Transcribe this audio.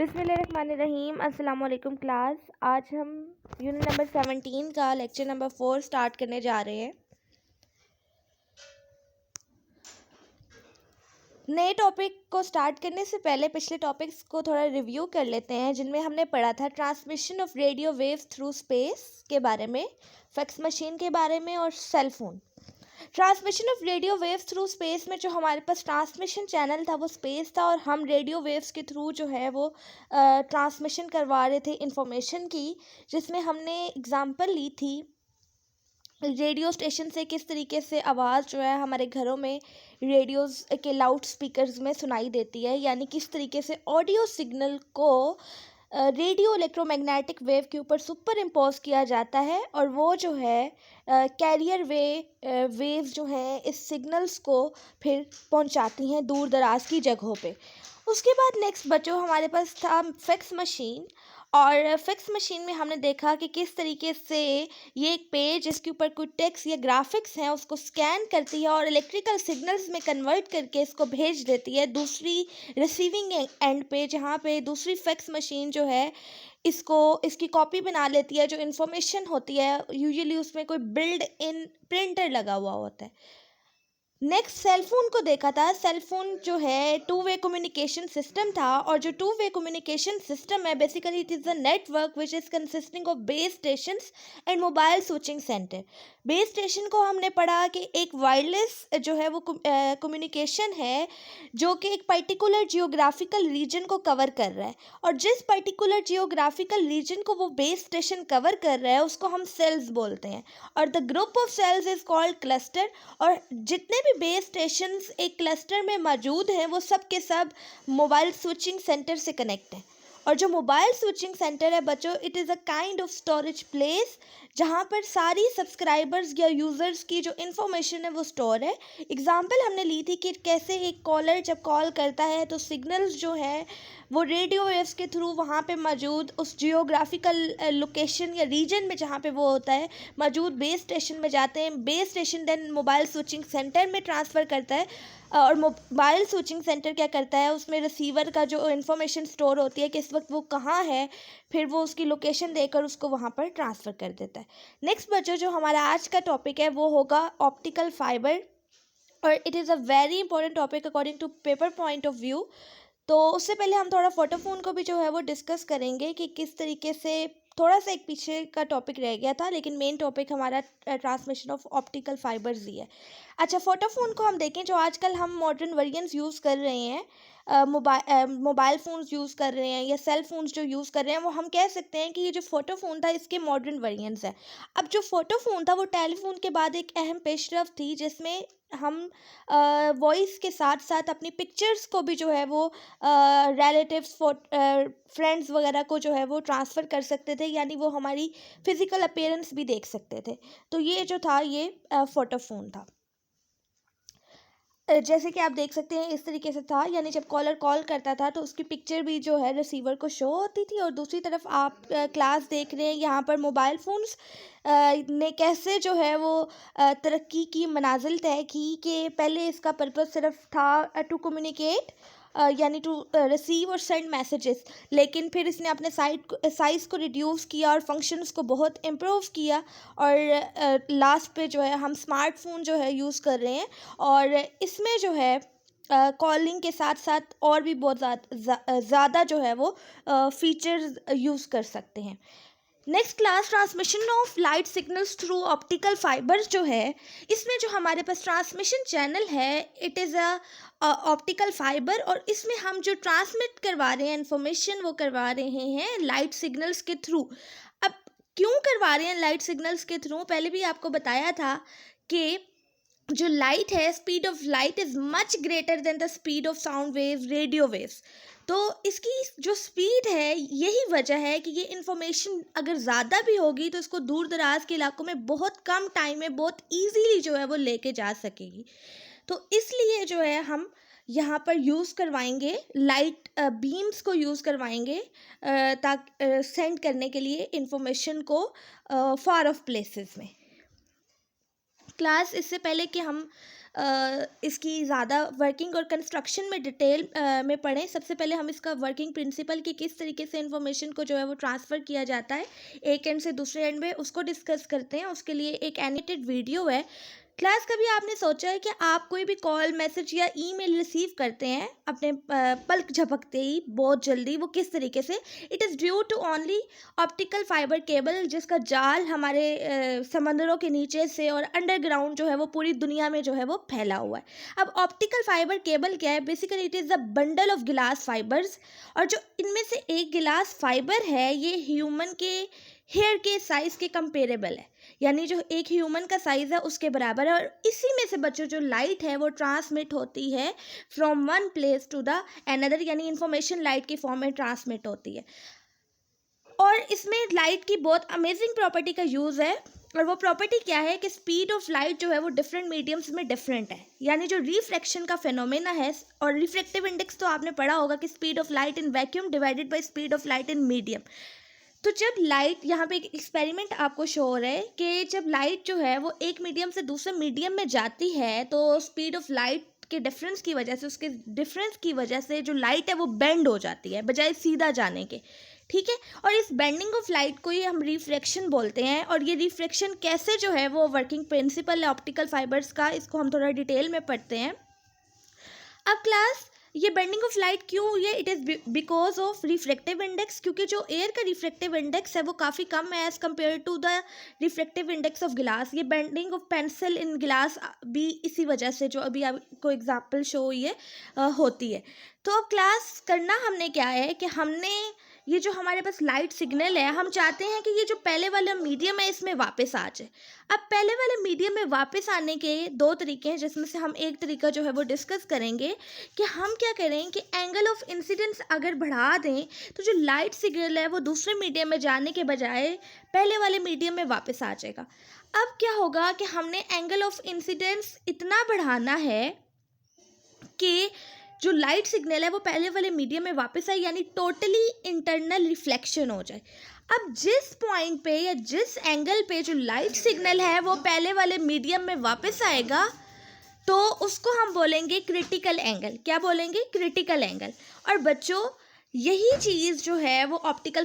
बिस्मिल्लाहिर्रहमानिर्रहीम। अस्सलाम वालेकुम क्लास। आज हम यूनिट नंबर 17 का लेक्चर नंबर 4 स्टार्ट करने जा रहे हैं। नए टॉपिक को स्टार्ट करने से पहले पिछले टॉपिक्स को थोड़ा रिव्यू कर लेते हैं, जिनमें हमने पढ़ा था transmission of radio waves through space के बारे में, फैक्स मशीन के बारे में और cell phone. Transmission of radio waves through space में जो हमारे पास ट्रांसमिशन चैनल था वो स्पेस था, और हम रेडियो वेव्स के थ्रू जो है वो ट्रांसमिशन करवा रहे थे इंफॉर्मेशन की, जिसमें हमने एग्जांपल ली थी रेडियो स्टेशन से किस तरीके से आवाज़ जो है हमारे घरों में रेडियोज़ के लाउड स्पीकर्स में सुनाई देती है, यानी किस तरीके से ऑडियो सिग्नल को रेडियो इलेक्ट्रोमैग्नेटिक वेव के ऊपर सुपर इम्पोज किया जाता है, और वो जो है कैरियर वेव्स जो हैं इस सिग्नल्स को फिर पहुंचाती हैं दूर दराज की जगहों पे। उसके बाद नेक्स्ट बच्चों हमारे पास था फैक्स मशीन, और फैक्स मशीन में हमने देखा कि किस तरीके से ये एक पेज जिसके ऊपर कोई टेक्स्ट या ग्राफिक्स हैं उसको स्कैन करती है और इलेक्ट्रिकल सिग्नल्स में कन्वर्ट करके इसको भेज देती है दूसरी रिसीविंग एंड पे, जहाँ पे दूसरी फैक्स मशीन जो है इसकी कॉपी बना लेती है। जो इन्फॉर्मेशन होती है यूजुअली उसमें कोई बिल्ड इन प्रिंटर लगा हुआ होता है। नेक्स्ट सेल फोन को देखा था। सेल फोन जो है टू वे कम्युनिकेशन सिस्टम था, और जो टू वे कम्युनिकेशन सिस्टम है basically it is a network which is consisting of base stations and mobile switching centre. Base station को हमने पढ़ा कि एक वायरलेस जो है वो कम्युनिकेशन है जो कि एक पर्टिकुलर जियोग्राफिकल रीजन को कवर कर रहा है, और जिस पर्टिकुलर जियोग्राफिकल रीजन को वो बेस स्टेशन कवर कर रहा है उसको हम सेल्स बोलते हैं, और the group of cells is called cluster. और जितने भी बेस स्टेशंस एक क्लस्टर में मौजूद हैं वो सब के सब मोबाइल स्विचिंग सेंटर से कनेक्ट हैं। और जो मोबाइल स्विचिंग सेंटर है बच्चों, it is a kind of storage place जहाँ पर सारी सब्सक्राइबर्स या यूज़र्स की जो इन्फॉर्मेशन है वो स्टोर है। एग्जांपल हमने ली थी कि कैसे एक कॉलर जब कॉल करता है तो सिग्नल्स जो हैं वो रेडियो वेव्स के थ्रू वहाँ पे मौजूद उस जियोग्राफिकल लोकेशन या रीजन में जहाँ पे वो होता है मौजूद बेस स्टेशन में जाते हैं। Base station then mobile switching centre में ट्रांसफ़र करता है, और मोबाइल स्विचिंग सेंटर क्या करता है उसमें रिसीवर का जो इन्फॉर्मेशन स्टोर होती है कि इस वक्त वो कहाँ है, फिर वो उसकी लोकेशन देकर उसको वहाँ पर ट्रांसफ़र कर देता है। नेक्स्ट बच्चों जो हमारा आज का टॉपिक है वो होगा ऑप्टिकल फाइबर, और it is a very important topic according to paper point of view. तो उससे पहले हम थोड़ा फोटोफोन को भी जो है वो डिस्कस करेंगे कि किस तरीके से, थोड़ा सा एक पीछे का टॉपिक रह गया था लेकिन मेन टॉपिक हमारा ट्रांसमिशन ऑफ ऑप्टिकल फाइबर्स ही है। अच्छा, फोटोफोन को हम देखें जो आजकल हम मॉडर्न वेरिएंट्स यूज़ कर रहे हैं, मोबाइल फ़ोन्स यूज़ कर रहे हैं या सेल फोन्स जो यूज़ कर रहे हैं, वो हम कह सकते हैं कि ये जो फोटोफोन था इसके मॉडर्न वेरिएंट्स है। अब जो फोटोफोन था वो टेलीफोन के बाद एक अहम पेशरफ थी, जिसमें हम वॉइस के साथ साथ अपनी पिक्चर्स को भी जो है वो रिलेटिव्स फ्रेंड्स वगैरह को जो है वो ट्रांसफ़र कर सकते थे, यानी वो हमारी फ़िज़िकल अपीयरेंस भी देख सकते थे। तो ये जो था ये फोटोफोन था। जैसे कि आप देख सकते हैं इस तरीके से था, यानी जब कॉलर कॉल करता था तो उसकी पिक्चर भी जो है रिसीवर को शो होती थी, और दूसरी तरफ आप क्लास देख रहे हैं यहाँ पर मोबाइल फ़ोन्स ने कैसे जो है वो तरक्की की मनाजिल तय की, कि पहले इसका पर्पज़ सिर्फ था टू कम्युनिकेट यानी टू रिसीव और सेंड मैसेजेस, लेकिन फिर इसने अपने साइज़ को रिड्यूस किया और फंक्शंस को बहुत इम्प्रूव किया, और लास्ट पे जो है हम स्मार्टफोन जो है यूज़ कर रहे हैं, और इसमें जो है कॉलिंग के साथ साथ और भी बहुत ज़्यादा जो है वो फीचर्स यूज़ कर सकते हैं। Next class transmission of light signals through optical fibres जो है, इसमें जो हमारे पास ट्रांसमिशन चैनल है it is a optical fibre, और इसमें हम जो ट्रांसमिट करवा रहे हैं इंफॉर्मेशन वो करवा रहे हैं लाइट सिग्नल्स के थ्रू। अब क्यों करवा रहे हैं लाइट सिग्नल्स के थ्रू, पहले भी आपको बताया था कि जो लाइट है, speed of light is much greater than the speed of sound waves, radio waves. तो इसकी जो स्पीड है यही वजह है कि ये इन्फॉर्मेशन अगर ज़्यादा भी होगी तो इसको दूर दराज के इलाकों में बहुत कम टाइम में बहुत ईजीली जो है वो लेके जा सकेगी। तो इसलिए जो है हम यहाँ पर यूज़ करवाएंगे लाइट बीम्स को यूज़ करवाएंगे ताकि सेंड करने के लिए इंफॉर्मेशन को फार ऑफ प्लेसेस में। क्लास इससे पहले कि हम इसकी ज़्यादा वर्किंग और कंस्ट्रक्शन में डिटेल में पढ़ें, सबसे पहले हम इसका वर्किंग प्रिंसिपल कि किस तरीके से इन्फॉर्मेशन को जो है वो ट्रांसफ़र किया जाता है एक एंड से दूसरे एंड में, उसको डिस्कस करते हैं। उसके लिए एक एनिमेटेड वीडियो है। क्लास, कभी आपने सोचा है कि आप कोई भी कॉल, मैसेज या ईमेल रिसीव करते हैं अपने पलक झपकते ही बहुत जल्दी, वो किस तरीके से? It is due to only optical fibre cable, जिसका जाल हमारे समंदरों के नीचे से और अंडरग्राउंड जो है वो पूरी दुनिया में जो है वो फैला हुआ है। अब ऑप्टिकल फाइबर केबल क्या है? Basically it is a bundle of गिलास फाइबर्स, और जो इनमें से एक गिलास फाइबर है ये ह्यूमन के हेयर के साइज़ के कंपेरेबल है, यानी जो एक ह्यूमन का साइज़ है उसके बराबर है। और इसी में से बच्चों जो लाइट है वो ट्रांसमिट होती है from one place to the another, यानी इन्फॉर्मेशन लाइट की फॉर्म में ट्रांसमिट होती है। और इसमें लाइट की बहुत अमेजिंग प्रॉपर्टी का यूज़ है, और वो प्रॉपर्टी क्या है कि स्पीड ऑफ लाइट जो है वो डिफरेंट मीडियम्स में डिफरेंट है, यानी जो रिफ्रैक्शन का फिनोमेना है, और रिफ्रैक्टिव इंडेक्स तो आपने पढ़ा होगा कि speed of light in vacuum divided by speed of light in medium. तो जब लाइट, यहाँ पे एक एक्सपेरिमेंट आपको शो हो रहा है कि जब लाइट जो है वो एक मीडियम से दूसरे मीडियम में जाती है तो स्पीड ऑफ लाइट के डिफरेंस की वजह से, उसके डिफरेंस की वजह से जो लाइट है वो बेंड हो जाती है बजाय सीधा जाने के, ठीक है। और इस बेंडिंग ऑफ लाइट को ही हम रिफ्रैक्शन बोलते हैं। और ये रिफ्रैक्शन कैसे जो है वो वर्किंग प्रिंसिपल है ऑप्टिकल फाइबर्स का, इसको हम थोड़ा डिटेल में पढ़ते हैं। अब क्लास, ये बेंडिंग ऑफ लाइट क्यों हुई है? It is because of refractive index, क्योंकि जो एयर का रिफ्रैक्टिव इंडेक्स है वो काफ़ी कम है as compared to the refractive index of glass. ये बेंडिंग ऑफ पेंसिल इन गिलास भी इसी वजह से, जो अभी आपको एग्जाम्पल शो हुई है, होती है। तो अब क्लास, करना हमने क्या है कि हमने ये जो हमारे पास लाइट सिग्नल है, हम चाहते हैं कि ये जो पहले वाला मीडियम है इसमें वापस आ जाए। अब पहले वाले मीडियम में वापस आने के दो तरीके हैं, जिसमें से हम एक तरीका जो है वो डिस्कस करेंगे कि हम क्या करें कि एंगल ऑफ इंसिडेंस अगर बढ़ा दें तो जो लाइट सिग्नल है वो दूसरे मीडियम में जाने के बजाय पहले वाले मीडियम में वापस आ जाएगा। अब क्या होगा कि हमने एंगल ऑफ इंसिडेंस इतना बढ़ाना है कि जो लाइट सिग्नल है वो पहले वाले मीडियम में वापस आए, यानी टोटली इंटरनल रिफ्लेक्शन हो जाए। अब जिस पॉइंट पे या जिस एंगल पे जो लाइट सिग्नल है वो पहले वाले मीडियम में वापस आएगा तो उसको हम बोलेंगे क्रिटिकल एंगल। क्या बोलेंगे? Critical angle. और बच्चों, यही चीज़ जो है वो ऑप्टिकल